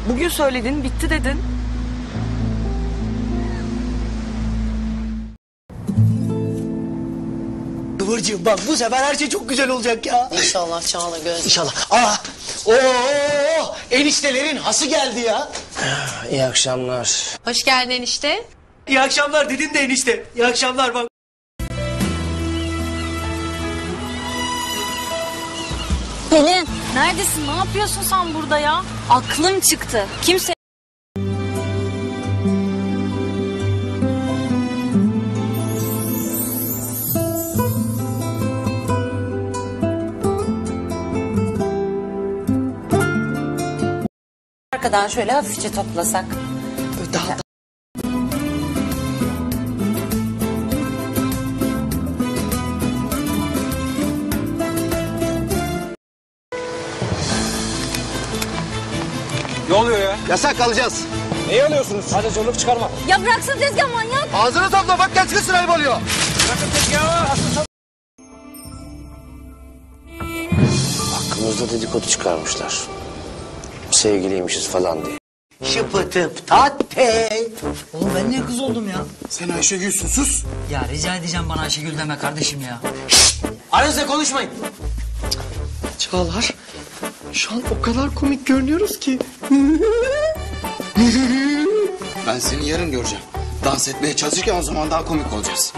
Bugün söyledin, bitti dedin. Kıvırcığım bak bu sefer her şey çok güzel olacak ya. İnşallah Çağla göz. İnşallah. Eniştelerin hası geldi ya. İyi akşamlar. Hoş geldin enişte. İyi akşamlar dedin de enişte. İyi akşamlar bak. Pelin, neredesin? Ne yapıyorsun sen burada ya? Aklım çıktı. Kimse... Arkadan şöyle hafifçe toplasak. Daha Ne oluyor ya? Yasak kalacağız. Neyi alıyorsunuz? Hadi zorluk çıkarma. Ya bıraksana tezgah manyak. Ağzını topla bak genç kız sırayı oluyor. Bırakın tezgahı. Hakkımızda dedikodu çıkarmışlar. Sevgiliymişiz falan diye. şıpıtıp tatte. Oğlum ben niye kız oldum ya? Sen Ayşegül'sün, sus. Ya rica edeceğim bana Ayşegül deme kardeşim ya. Aranızda konuşmayın. Çağlar, şu an o kadar komik görünüyoruz ki. Ben seni yarın göreceğim. Dans etmeye çalışırken o zaman daha komik olacağız.